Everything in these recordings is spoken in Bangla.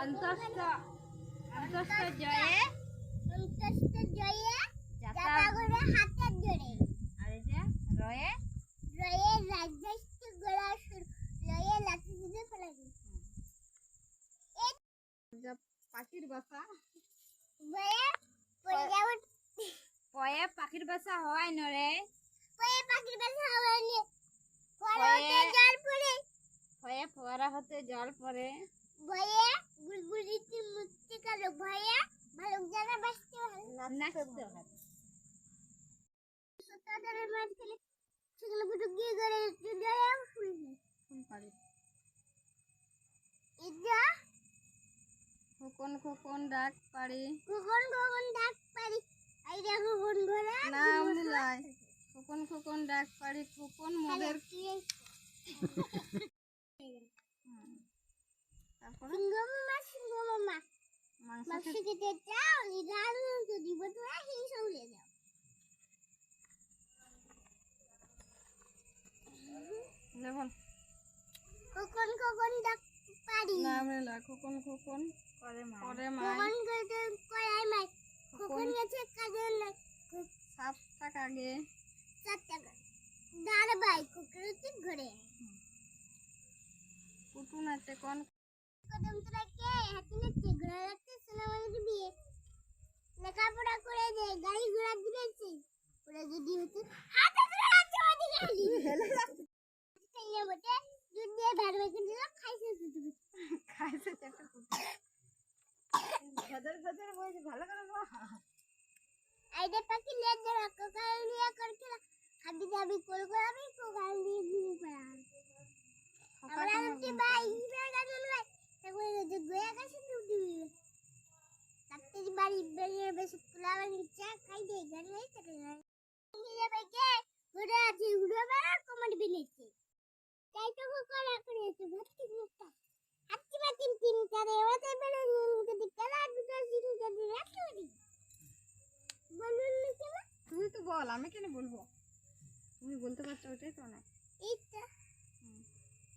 অন্তস্থ অন্তস্থ জয়ে যাতা করে হাতের জোরে। আর এটা রয়ে রাজস্ব গোলা লয়ে লাঠি দিয়ে ফেলাবি। পাখির বাসা পয়ে পাখির বাসা হয় নরে। পয়ে পাখির বাসা হয় নি। জল পড়ে পয়ে ফোয়ারা হতে জল পড়ে। ভয়ে গুলগুলিতে মুক্তি কালো ভয়ে ভালো জায়গা বাঁচতে হয় নাচতে হয়। তাদের মাঝখানে সেগুলো ফুটু গিয়ে গড়ে জড়ে ফুল পারে। ইদা খোকন খোকন ডাক পারি খোকন খোকন ডাক পারি। আইরা খোকন ঘোড়া নাম বুলাই খোকন খোকন ডাক পারি খোকন মোদের কি তারপরে সিংহ মামা মাংস খেতে চাও ইদান তো দিব তো এই সৌলে যাও। লেবল খোকন খোকন ডাক পারি নাম লা খোকন খোকন করে মা খোকন করে মা খোকন গেছে কাজে না 7 টাকা আগে 7 টাকা দাঁড় ভাই খোকরতে ঘরে পুতুনাতে কোন কদম তোরা কে হাতিতে ঘোড়া রাখতে সোনামানির বিয়ে লেখাপড়া করে যে গাড়ি ঘোড়া দিয়েছে ওরা যদি হতো হাতে ধরে রাখতে ওদি গেলি হেলে যাচ্ছে তাইলে বটে দুধ দিয়ে ভাড়বে কিন্তু খাইছে শুধু খাইছে একটা গদর গদর বইছে ভালো করে আইডা পাখি লে ধরা কোকাল নিয়ে করতে খাদি যাবি কোল করাবি কোকাল দিয়ে ঘুরে পড়া আমরা কি ভাই ইবেটা নয় তারপরে যে গোয়া কাছে দুধ তাতে বাড়ি বেরিয়ে বেশি পোলাওয়ানি চা খাই দে গাড়ি হই থাকে না নিয়ে বাইকে ঘুরে আছে ঘুরে বেড়া কমেন্ট বিনেছে তাই তো করা করেছে ভর্তি মুক্তা আজকে বাতিন তিন করে ওতে বেড়ে যদি কালা দুটো দিন যদি রাখতে পারি বলুন না কেন তুমি তো বল আমি কেন বলবো তুমি বলতে পারছো ওটাই তো না এইটা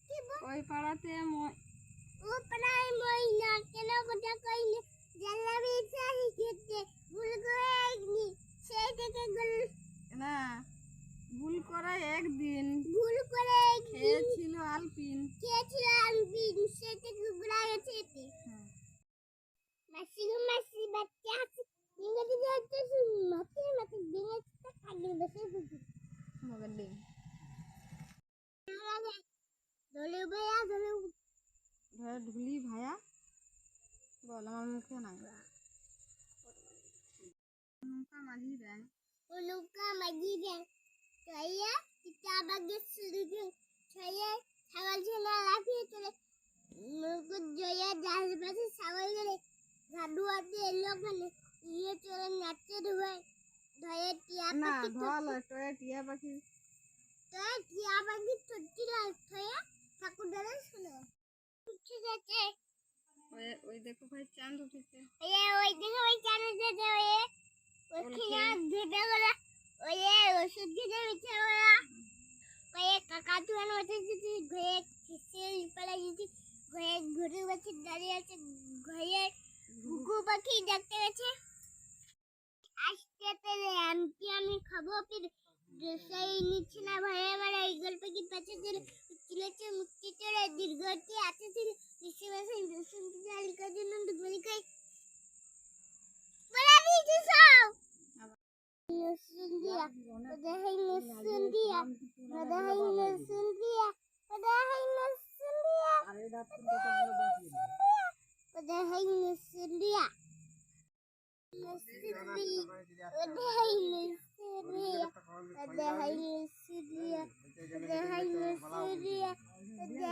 কি বল ওই পাড়াতে ও পাড়ায় মই না কেন কথা কইলে জানলাবি চাই খেতে ভুল করে একদিন সেই থেকে গল না ভুল করে একদিন ভুল করে খেয়েছিল আলপিন সেই থেকে গুড়া গেছে এতে মাসি বাচ্চা আছে ইংরেজি যাচ্ছে মাথে বেঁচে থাকবে বসে বুঝি মগর দিন দলে ভাইয়া ঢুলি ভাইয়া বল আমার মুখে না নৌকা মাঝি ব্যাং ও নৌকা মাঝি ব্যাং ছয়া চিতা বাগে শুরু ছয়া ছাগল ছেলা লাফিয়ে চলে নৌকো জয়া জাহাজ পাশে ছাগল গেলে গাডু আতে এলো মানে ইয়ে চলে নাচতে ধোয় ধয়ে টিয়া পাখি না ধল টয়ে টিয়া পাখি চটি লাল ছয়া ঠাকুর দাদা শুনো ঠিক আছে ওই দেখো ভাই চাঁদ উঠেছে ওই দেখো ভাই চাঁদ উঠেছে ওইখানে ধেবে গেল ওষুধ খেতে মিঠে ওরা কাকা তুয়ান উঠেছে ঘরে পালা গেছি ঘরে বসে দাঁড়িয়ে আছে ঘরে ঘুঘু পাখি দেখতে গেছে আসতে পেরে আমি খাবো ফির সেই নিচ্ছে না ভয়ে ভয়ে ইগল পাখি পাশে চিলেছে মুক্তি চড়ে দীর্ঘটি আছে ছিল নিচে বসে বসন্ত জালিকার জন্য দুপুরি খাই বলা দিয়েছি সব Nusundia, padahal nusundia, padahal nusundia, padahal nusundia, padahal nusundia, padahal nusundia, padahal nusundia, padahal nusundia, padahal